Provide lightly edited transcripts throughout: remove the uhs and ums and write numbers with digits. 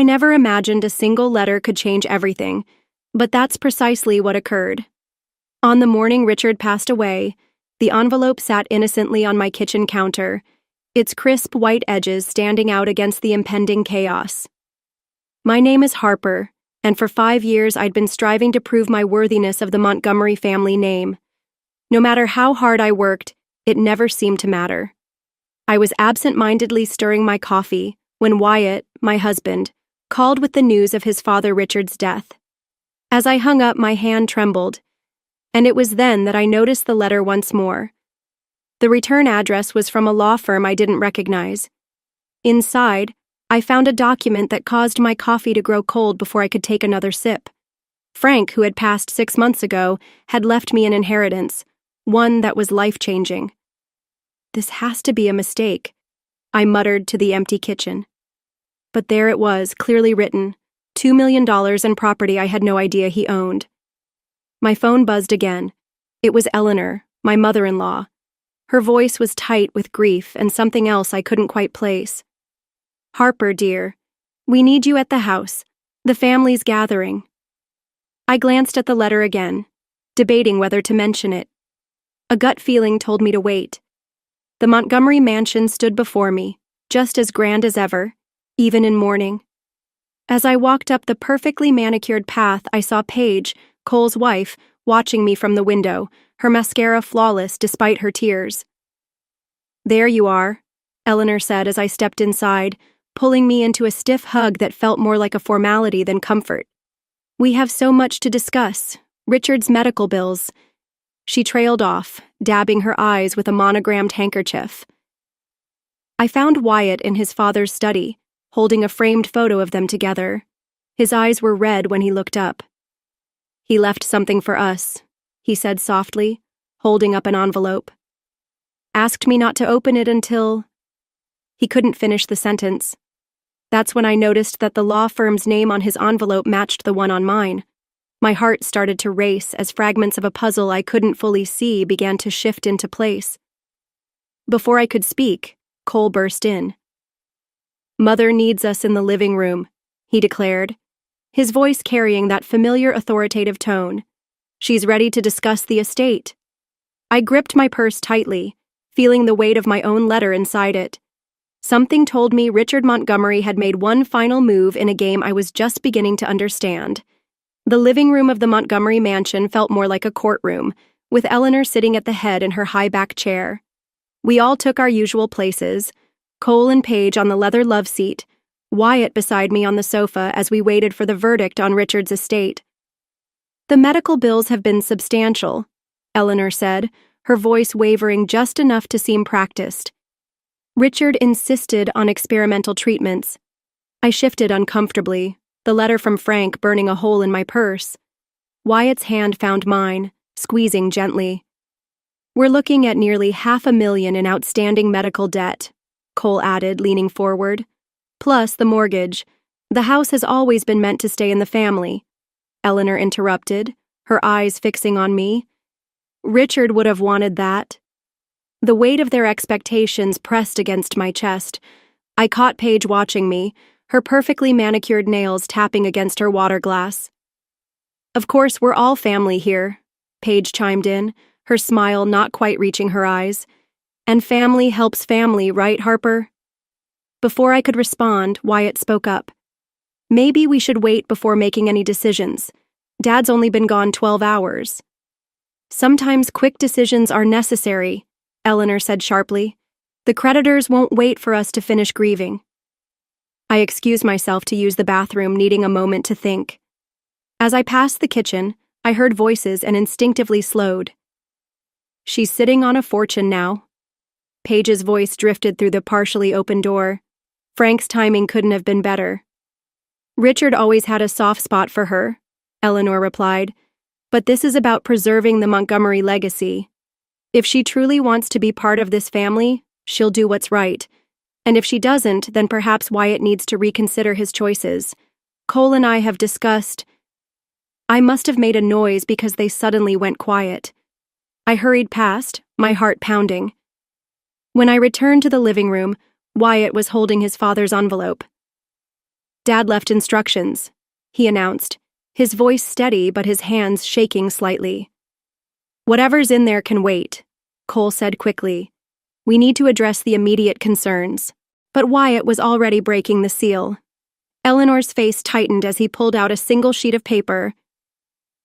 I never imagined a single letter could change everything, but that's precisely what occurred. On the morning Richard passed away, the envelope sat innocently on my kitchen counter, its crisp white edges standing out against the impending chaos. My name is Harper, and for 5 years I'd been striving to prove my worthiness of the Montgomery family name. No matter how hard I worked, it never seemed to matter. I was absent-mindedly stirring my coffee when Wyatt, my husband, called with the news of his father Richard's death. As I hung up, my hand trembled, and it was then that I noticed the letter once more. The return address was from a law firm I didn't recognize. Inside, I found a document that caused my coffee to grow cold before I could take another sip. Frank, who had passed 6 months ago, had left me an inheritance, one that was life-changing. This has to be a mistake, I muttered to the empty kitchen. But there it was, clearly written, $2 million in property I had no idea he owned. My phone buzzed again. It was Eleanor, my mother-in-law. Her voice was tight with grief and something else I couldn't quite place. "Harper, dear, we need you at the house. The family's gathering." I glanced at the letter again, debating whether to mention it. A gut feeling told me to wait. The Montgomery mansion stood before me, just as grand as ever, even in mourning. As I walked up the perfectly manicured path, I saw Paige, Cole's wife, watching me from the window, her mascara flawless despite her tears. "There you are," Eleanor said as I stepped inside, pulling me into a stiff hug that felt more like a formality than comfort. "We have so much to discuss. Richard's medical bills." She trailed off, dabbing her eyes with a monogrammed handkerchief. I found Wyatt in his father's study, holding a framed photo of them together. His eyes were red when he looked up. "He left something for us," he said softly, holding up an envelope. "Asked me not to open it until—" He couldn't finish the sentence. That's when I noticed that the law firm's name on his envelope matched the one on mine. My heart started to race as fragments of a puzzle I couldn't fully see began to shift into place. Before I could speak, Cole burst in. "Mother needs us in the living room," he declared, his voice carrying that familiar authoritative tone. "She's ready to discuss the estate." I gripped my purse tightly, feeling the weight of my own letter inside it. Something told me Richard Montgomery had made one final move in a game I was just beginning to understand. The living room of the Montgomery mansion felt more like a courtroom, with Eleanor sitting at the head in her high-back chair. We all took our usual places, Cole and Paige on the leather love seat, Wyatt beside me on the sofa as we waited for the verdict on Richard's estate. "The medical bills have been substantial," Eleanor said, her voice wavering just enough to seem practiced. "Richard insisted on experimental treatments." I shifted uncomfortably, the letter from Frank burning a hole in my purse. Wyatt's hand found mine, squeezing gently. "We're looking at nearly $500,000 in outstanding medical debt," Cole added, leaning forward. "Plus the mortgage. The house has always been meant to stay in the family," Eleanor interrupted, her eyes fixing on me. "Richard would have wanted that." The weight of their expectations pressed against my chest. I caught Paige watching me, her perfectly manicured nails tapping against her water glass. "Of course, we're all family here," Paige chimed in, her smile not quite reaching her eyes. "And family helps family, right, Harper?" Before I could respond, Wyatt spoke up. "Maybe we should wait before making any decisions. Dad's only been gone 12 hours. "Sometimes quick decisions are necessary," Eleanor said sharply. "The creditors won't wait for us to finish grieving." I excused myself to use the bathroom, needing a moment to think. As I passed the kitchen, I heard voices and instinctively slowed. "She's sitting on a fortune now." Paige's voice drifted through the partially open door. Frank's timing couldn't have been better. "Richard always had a soft spot for her," Eleanor replied, "but this is about preserving the Montgomery legacy. If she truly wants to be part of this family, she'll do what's right. And if she doesn't, then perhaps Wyatt needs to reconsider his choices. Cole and I have discussed—" I must have made a noise because they suddenly went quiet. I hurried past, my heart pounding. When I returned to the living room, Wyatt was holding his father's envelope. Dad left instructions, he announced, his voice steady but his hands shaking slightly. Whatever's in there can wait, Cole said quickly. We need to address the immediate concerns. But Wyatt was already breaking the seal. Eleanor's face tightened as he pulled out a single sheet of paper.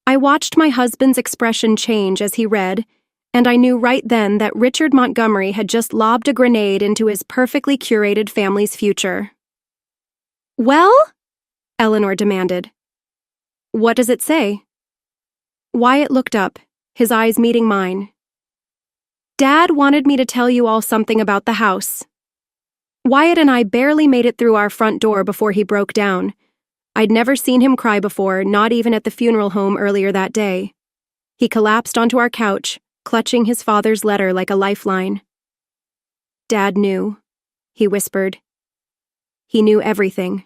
I watched my husband's expression change as he read, and I knew right then that Richard Montgomery had just lobbed a grenade into his perfectly curated family's future. Well? Eleanor demanded. What does it say? Wyatt looked up, his eyes meeting mine. Dad wanted me to tell you all something about the house. Wyatt and I barely made it through our front door before he broke down. I'd never seen him cry before, not even at the funeral home earlier that day. He collapsed onto our couch, clutching his father's letter like a lifeline. Dad knew, he whispered. He knew everything.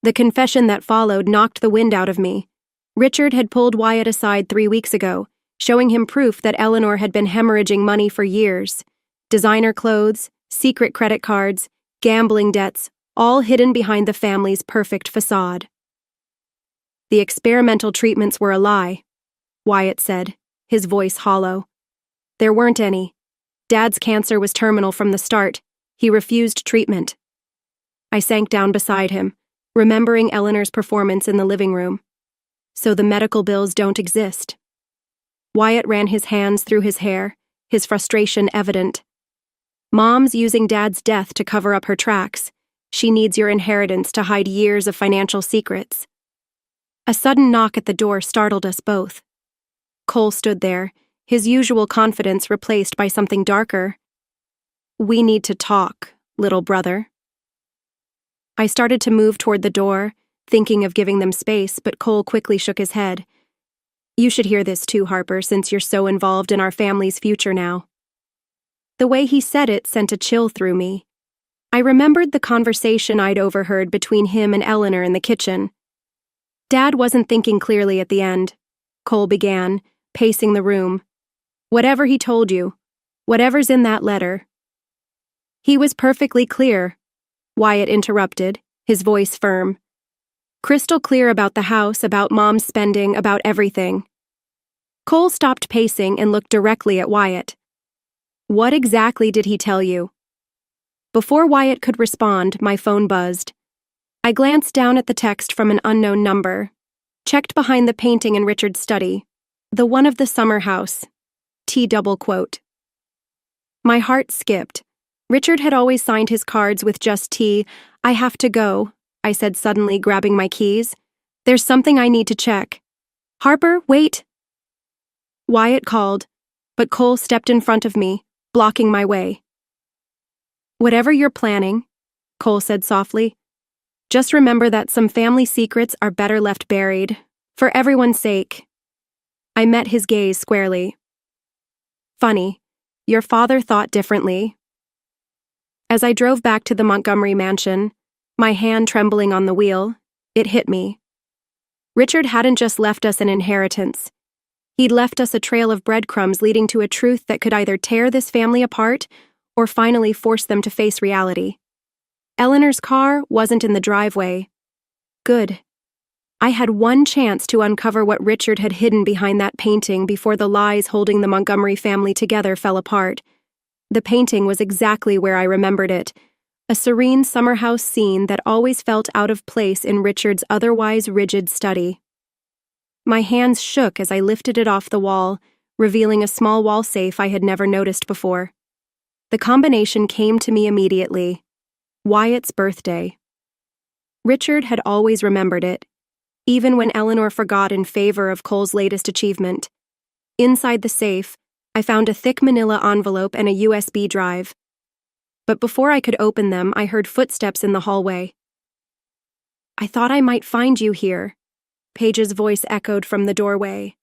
The confession that followed knocked the wind out of me. Richard had pulled Wyatt aside 3 weeks ago, showing him proof that Eleanor had been hemorrhaging money for years. Designer clothes, secret credit cards, gambling debts, all hidden behind the family's perfect facade. The experimental treatments were a lie, Wyatt said, his voice hollow. There weren't any. Dad's cancer was terminal from the start. He refused treatment. I sank down beside him, remembering Eleanor's performance in the living room. So the medical bills don't exist. Wyatt ran his hands through his hair, his frustration evident. Mom's using Dad's death to cover up her tracks. She needs your inheritance to hide years of financial secrets. A sudden knock at the door startled us both. Cole stood there, his usual confidence replaced by something darker. We need to talk, little brother. I started to move toward the door, thinking of giving them space, but Cole quickly shook his head. You should hear this too, Harper, since you're so involved in our family's future now. The way he said it sent a chill through me. I remembered the conversation I'd overheard between him and Eleanor in the kitchen. Dad wasn't thinking clearly at the end, Cole began, pacing the room. Whatever he told you, whatever's in that letter. He was perfectly clear, Wyatt interrupted, his voice firm. Crystal clear about the house, about Mom's spending, about everything. Cole stopped pacing and looked directly at Wyatt. What exactly did he tell you? Before Wyatt could respond, my phone buzzed. I glanced down at the text from an unknown number, checked behind the painting in Richard's study, the one of the summer house, T-double quote. My heart skipped. Richard had always signed his cards with just T. I have to go, I said suddenly, grabbing my keys. There's something I need to check. Harper, wait. Wyatt called, but Cole stepped in front of me, blocking my way. Whatever you're planning, Cole said softly, just remember that some family secrets are better left buried, for everyone's sake. I met his gaze squarely. Funny, your father thought differently. As I drove back to the Montgomery mansion, my hand trembling on the wheel, it hit me. Richard hadn't just left us an inheritance. He'd left us a trail of breadcrumbs leading to a truth that could either tear this family apart or finally force them to face reality. Eleanor's car wasn't in the driveway. Good. I had one chance to uncover what Richard had hidden behind that painting before the lies holding the Montgomery family together fell apart. The painting was exactly where I remembered it, a serene summer house scene that always felt out of place in Richard's otherwise rigid study. My hands shook as I lifted it off the wall, revealing a small wall safe I had never noticed before. The combination came to me immediately. Wyatt's birthday. Richard had always remembered it, even when Eleanor forgot in favor of Cole's latest achievement. Inside the safe, I found a thick manila envelope and a USB drive. But before I could open them, I heard footsteps in the hallway. I thought I might find you here, Paige's voice echoed from the doorway.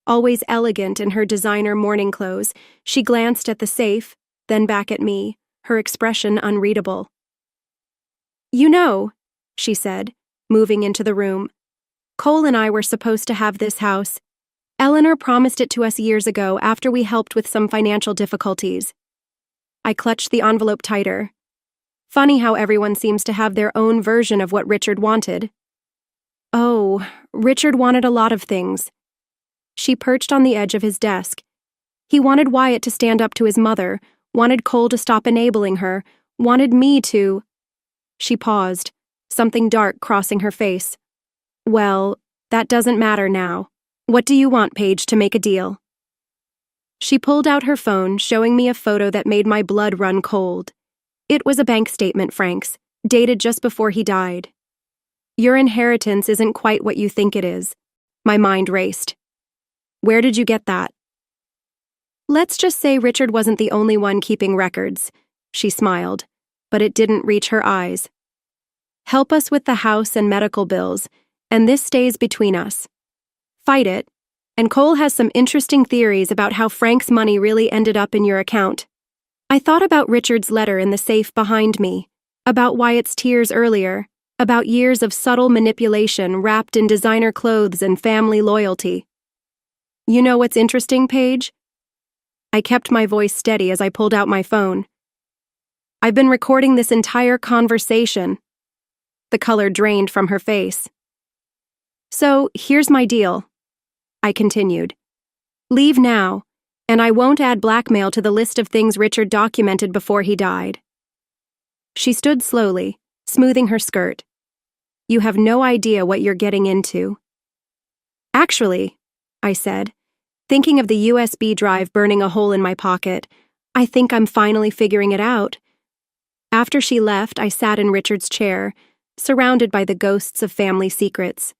Always elegant in her designer morning clothes, she glanced at the safe, then back at me, her expression unreadable. You know, she said, moving into the room. Cole and I were supposed to have this house. Eleanor promised it to us years ago after we helped with some financial difficulties. I clutched the envelope tighter. Funny how everyone seems to have their own version of what Richard wanted. Oh, Richard wanted a lot of things. She perched on the edge of his desk. He wanted Wyatt to stand up to his mother, wanted Cole to stop enabling her, wanted me to… She paused, something dark crossing her face. Well, that doesn't matter now. What do you want, Paige, to make a deal? She pulled out her phone, showing me a photo that made my blood run cold. It was a bank statement, Frank's, dated just before he died. Your inheritance isn't quite what you think it is. My mind raced. Where did you get that? Let's just say Richard wasn't the only one keeping records. She smiled, but it didn't reach her eyes. Help us with the house and medical bills, and this stays between us. Fight it, and Cole has some interesting theories about how Frank's money really ended up in your account. I thought about Richard's letter in the safe behind me, about Wyatt's tears earlier, about years of subtle manipulation wrapped in designer clothes and family loyalty. You know what's interesting, Paige? I kept my voice steady as I pulled out my phone. I've been recording this entire conversation. The color drained from her face. So, here's my deal, I continued. Leave now, and I won't add blackmail to the list of things Richard documented before he died. She stood slowly, smoothing her skirt. You have no idea what you're getting into. Actually, I said, thinking of the USB drive burning a hole in my pocket, I think I'm finally figuring it out. After she left, I sat in Richard's chair, surrounded by the ghosts of family secrets.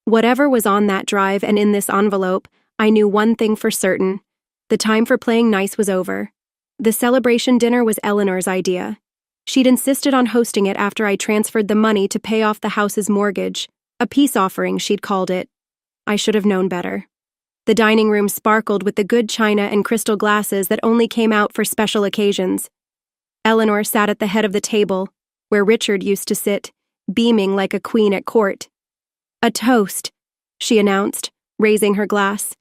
Whatever was on that drive and in this envelope, I knew one thing for certain. The time for playing nice was over. The celebration dinner was Eleanor's idea. She'd insisted on hosting it after I transferred the money to pay off the house's mortgage. A peace offering, she'd called it. I should have known better. The dining room sparkled with the good china and crystal glasses that only came out for special occasions. Eleanor sat at the head of the table, where Richard used to sit, beaming like a queen at court. A toast, she announced, raising her glass,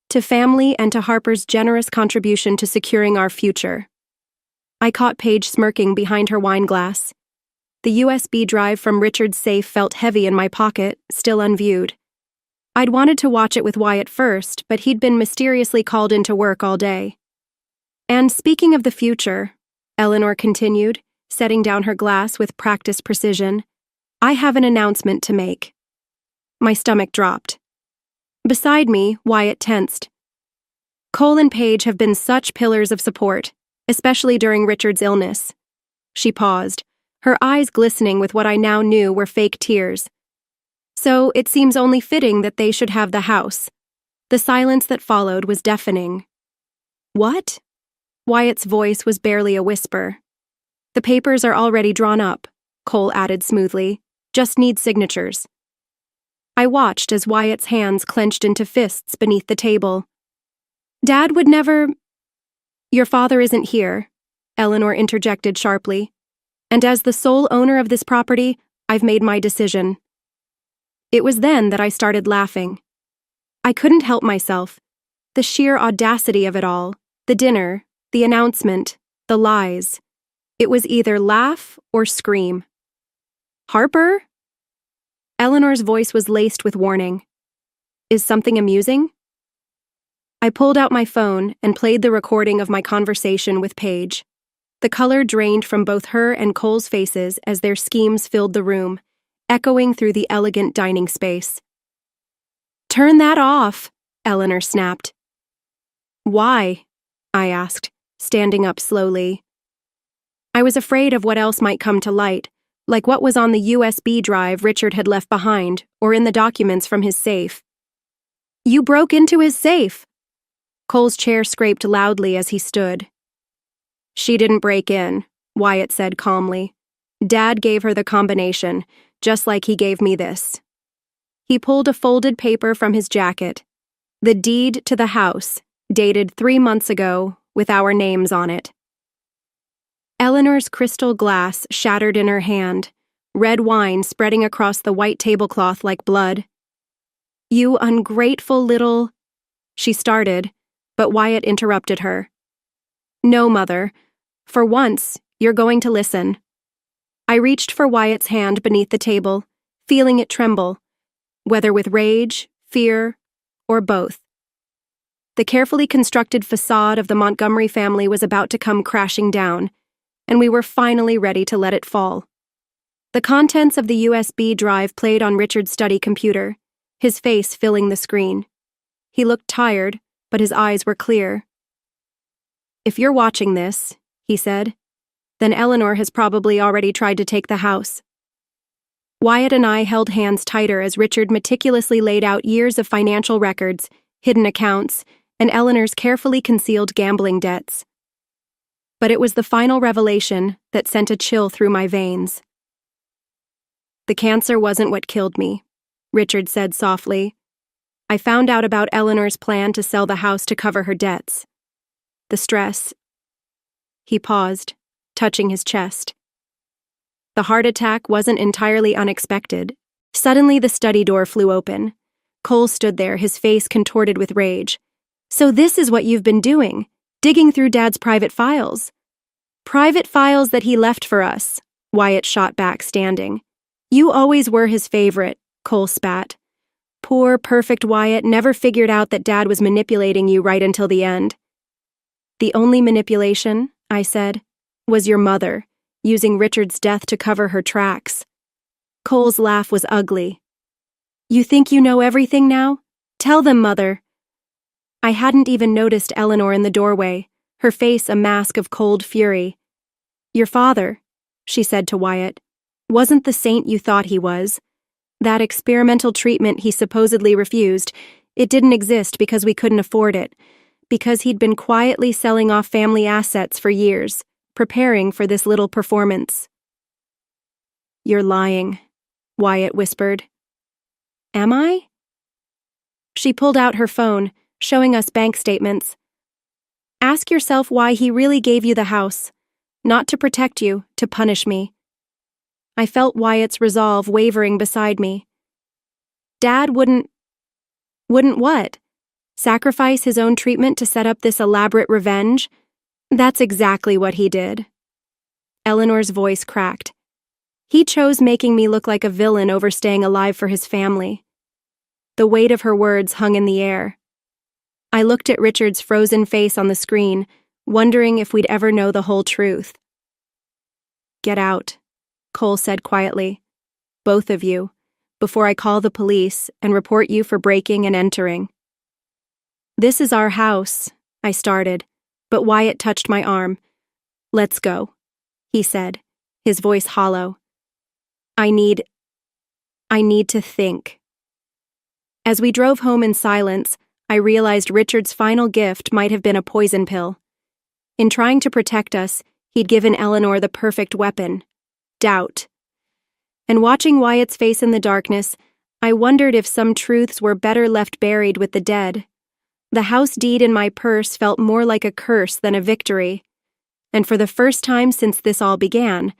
to family and to Harper's generous contribution to securing our future. I caught Paige smirking behind her wine glass. The USB drive from Richard's safe felt heavy in my pocket, still unviewed. I'd wanted to watch it with Wyatt first, but he'd been mysteriously called into work all day. And speaking of the future, Eleanor continued, setting down her glass with practiced precision, I have an announcement to make. My stomach dropped. Beside me, Wyatt tensed. Cole and Paige have been such pillars of support, especially during Richard's illness. She paused, her eyes glistening with what I now knew were fake tears. So it seems only fitting that they should have the house. The silence that followed was deafening. What? Wyatt's voice was barely a whisper. The papers are already drawn up, Cole added smoothly. Just need signatures. I watched as Wyatt's hands clenched into fists beneath the table. Dad would never… Your father isn't here, Eleanor interjected sharply. And as the sole owner of this property, I've made my decision. It was then that I started laughing. I couldn't help myself. The sheer audacity of it all, the dinner, the announcement, the lies. It was either laugh or scream. Harper? Eleanor's voice was laced with warning. Is something amusing? I pulled out my phone and played the recording of my conversation with Paige. The color drained from both her and Cole's faces as their schemes filled the room, echoing through the elegant dining space. Turn that off, Eleanor snapped. Why? I asked, standing up slowly. I was afraid of what else might come to light, like what was on the USB drive Richard had left behind, or in the documents from his safe. You broke into his safe. Cole's chair scraped loudly as he stood. She didn't break in, Wyatt said calmly. Dad gave her the combination, just like he gave me this. He pulled a folded paper from his jacket. The deed to the house, dated 3 months ago, with our names on it. Eleanor's crystal glass shattered in her hand, red wine spreading across the white tablecloth like blood. You ungrateful little… She started, but Wyatt interrupted her. No, Mother. For once, you're going to listen, I reached for Wyatt's hand beneath the table, feeling it tremble, whether with rage, fear, or both. The carefully constructed facade of the Montgomery family was about to come crashing down, and we were finally ready to let it fall. The contents of the USB drive played on Richard's study computer, his face filling the screen. He looked tired, but his eyes were clear. "If you're watching this," he said, "then Eleanor has probably already tried to take the house." Wyatt and I held hands tighter as Richard meticulously laid out years of financial records, hidden accounts, and Eleanor's carefully concealed gambling debts. But it was the final revelation that sent a chill through my veins. "The cancer wasn't what killed me," Richard said softly. "I found out about Eleanor's plan to sell the house to cover her debts. The stress." He paused, touching his chest. "The heart attack wasn't entirely unexpected." Suddenly the study door flew open. Cole stood there, his face contorted with rage. "So this is what you've been doing, digging through Dad's private files." "Private files that he left for us," Wyatt shot back, standing. "You always were his favorite," Cole spat. "Poor, perfect Wyatt never figured out that Dad was manipulating you right until the end." "The only manipulation," I said, "was your mother, using Richard's death to cover her tracks." Cole's laugh was ugly. "You think you know everything now? Tell them, Mother." I hadn't even noticed Eleanor in the doorway, her face a mask of cold fury. "Your father," she said to Wyatt, "wasn't the saint you thought he was. That experimental treatment he supposedly refused, it didn't exist because we couldn't afford it, because he'd been quietly selling off family assets for years, preparing for this little performance." "You're lying," Wyatt whispered. "Am I?" She pulled out her phone, showing us bank statements. "Ask yourself why he really gave you the house. Not to protect you, to punish me." I felt Wyatt's resolve wavering beside me. "Dad wouldn't what? Sacrifice his own treatment to set up this elaborate revenge? That's exactly what he did." Eleanor's voice cracked. "He chose making me look like a villain over staying alive for his family." The weight of her words hung in the air. I looked at Richard's frozen face on the screen, wondering if we'd ever know the whole truth. "Get out," Cole said quietly. "Both of you, before I call the police and report you for breaking and entering." "This is our house," I started, but Wyatt touched my arm. "Let's go," he said, his voice hollow. I need to think." As we drove home in silence, I realized Richard's final gift might have been a poison pill. In trying to protect us, he'd given Eleanor the perfect weapon: doubt. And watching Wyatt's face in the darkness, I wondered if some truths were better left buried with the dead. The house deed in my purse felt more like a curse than a victory. And for the first time since this all began,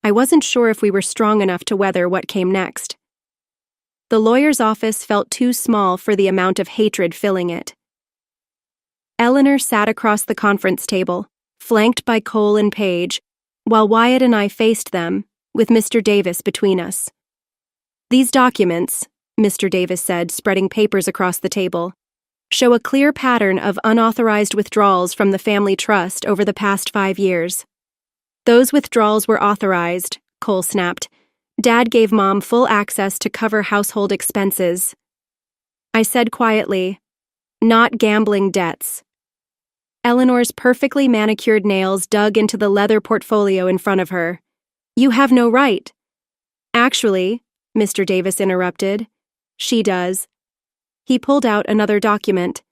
I wasn't sure if we were strong enough to weather what came next. The lawyer's office felt too small for the amount of hatred filling it. Eleanor sat across the conference table, flanked by Cole and Paige, while Wyatt and I faced them, with Mr. Davis between us. "These documents," Mr. Davis said, spreading papers across the table, "show a clear pattern of unauthorized withdrawals from the family trust over the past 5 years. Those withdrawals were authorized," Cole snapped. "Dad gave Mom full access to cover household expenses." I said quietly, "Not gambling debts." Eleanor's perfectly manicured nails dug into the leather portfolio in front of her. "You have no right." "Actually," Mr. Davis interrupted, "she does." He pulled out another document.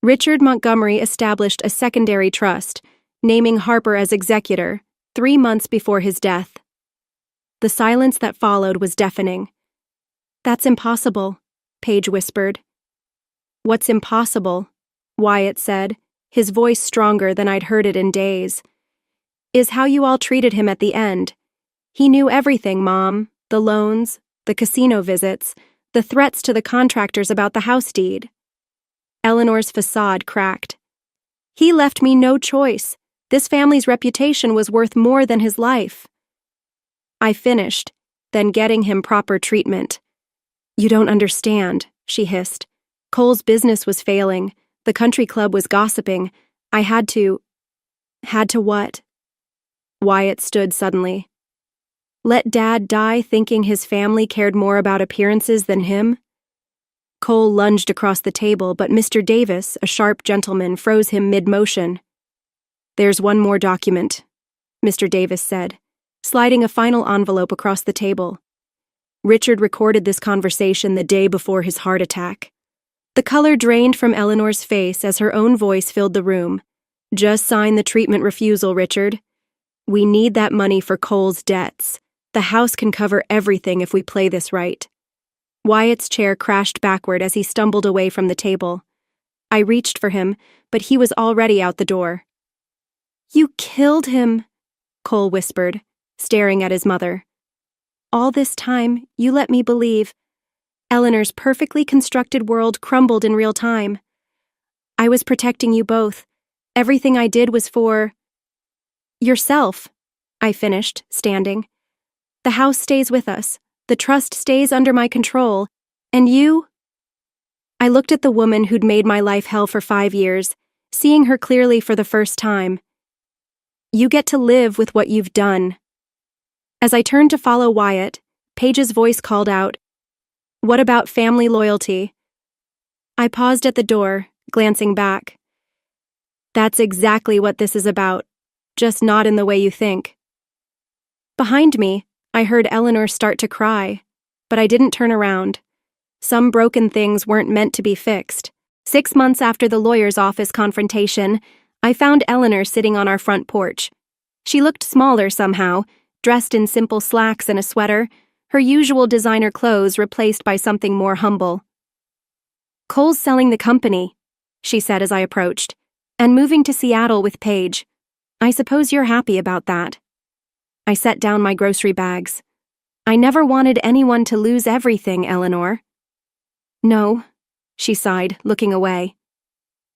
Richard Montgomery established a secondary trust, naming Harper as executor, 3 months before his death. The silence that followed was deafening. "That's impossible," Paige whispered. "What's impossible?" Wyatt said, his voice stronger than I'd heard it in days. "Is how you all treated him at the end. He knew everything, Mom. The loans, the casino visits, the threats to the contractors about the house deed." Eleanor's facade cracked. "He left me no choice. This family's reputation was worth more than his life." I finished, then getting him proper treatment. You don't understand, she hissed. Cole's business was failing. The country club was gossiping. I had to… Had to what? Wyatt stood suddenly. Let Dad die thinking his family cared more about appearances than him? Cole lunged across the table, but Mr. Davis, a sharp gentleman, froze him mid-motion. There's one more document, Mr. Davis said, sliding a final envelope across the table. Richard recorded this conversation the day before his heart attack. The color drained from Eleanor's face as her own voice filled the room. Just sign the treatment refusal, Richard. We need that money for Cole's debts. The house can cover everything if we play this right. Wyatt's chair crashed backward as he stumbled away from the table. I reached for him, but he was already out the door. You killed him, Cole whispered, staring at his mother. All this time, you let me believe. Eleanor's perfectly constructed world crumbled in real time. I was protecting you both. Everything I did was for… yourself, I finished, standing. The house stays with us. The trust stays under my control. And you… I looked at the woman who'd made my life hell for 5 years, seeing her clearly for the first time. You get to live with what you've done. As I turned to follow Wyatt, Paige's voice called out, What about family loyalty? I paused at the door, glancing back. That's exactly what this is about, just not in the way you think. Behind me, I heard Eleanor start to cry, but I didn't turn around. Some broken things weren't meant to be fixed. 6 months after the lawyer's office confrontation, I found Eleanor sitting on our front porch. She looked smaller somehow, dressed in simple slacks and a sweater, her usual designer clothes replaced by something more humble. Cole's selling the company, she said as I approached, and moving to Seattle with Paige. I suppose you're happy about that. I set down my grocery bags. I never wanted anyone to lose everything, Eleanor. No, she sighed, looking away.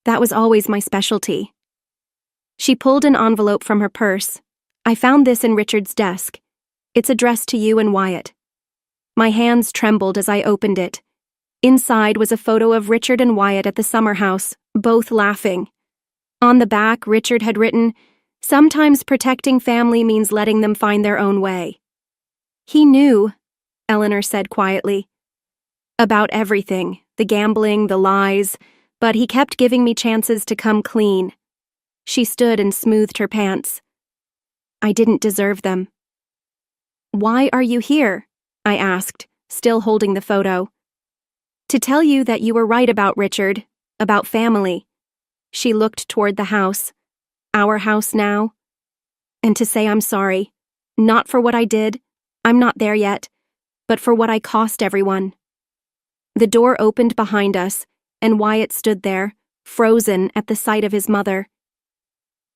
That was always my specialty. She pulled an envelope from her purse. I found this in Richard's desk. It's addressed to you and Wyatt. My hands trembled as I opened it. Inside was a photo of Richard and Wyatt at the summer house, both laughing. On the back, Richard had written, Sometimes protecting family means letting them find their own way. He knew, Eleanor said quietly. About everything, the gambling, the lies, but he kept giving me chances to come clean. She stood and smoothed her pants. I didn't deserve them. Why are you here? I asked, still holding the photo. To tell you that you were right about Richard, about family. She looked toward the house, our house now. And to say I'm sorry, not for what I did, I'm not there yet, but for what I cost everyone. The door opened behind us, and Wyatt stood there, frozen at the sight of his mother.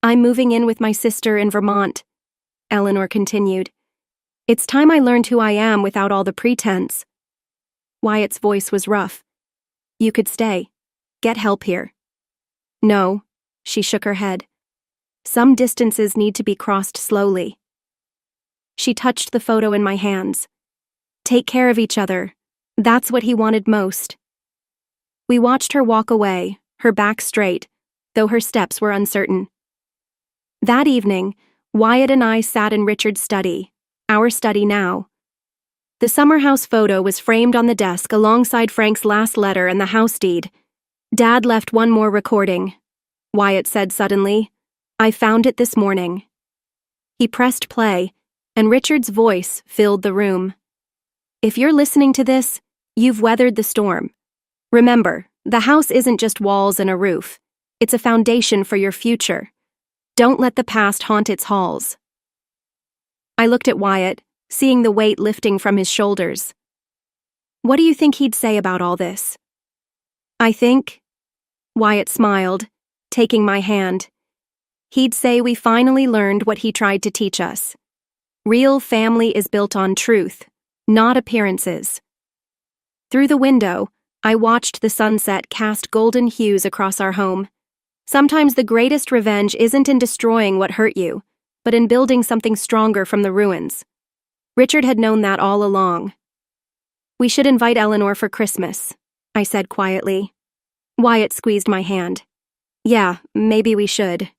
I'm moving in with my sister in Vermont, Eleanor continued. It's time I learned who I am without all the pretense. Wyatt's voice was rough. You could stay. Get help here. No, she shook her head. Some distances need to be crossed slowly. She touched the photo in my hands. Take care of each other. That's what he wanted most. We watched her walk away, her back straight, though her steps were uncertain. That evening, Wyatt and I sat in Richard's study, our study now. The summer house photo was framed on the desk alongside Frank's last letter and the house deed. Dad left one more recording. Wyatt said suddenly, I found it this morning. He pressed play, and Richard's voice filled the room. If you're listening to this, you've weathered the storm. Remember, the house isn't just walls and a roof. It's a foundation for your future. Don't let the past haunt its halls. I looked at Wyatt, seeing the weight lifting from his shoulders. What do you think he'd say about all this? I think, Wyatt smiled, taking my hand. He'd say we finally learned what he tried to teach us. Real family is built on truth, not appearances. Through the window, I watched the sunset cast golden hues across our home. Sometimes the greatest revenge isn't in destroying what hurt you, but in building something stronger from the ruins. Richard had known that all along. "We should invite Eleanor for Christmas," I said quietly. Wyatt squeezed my hand. "Yeah, maybe we should."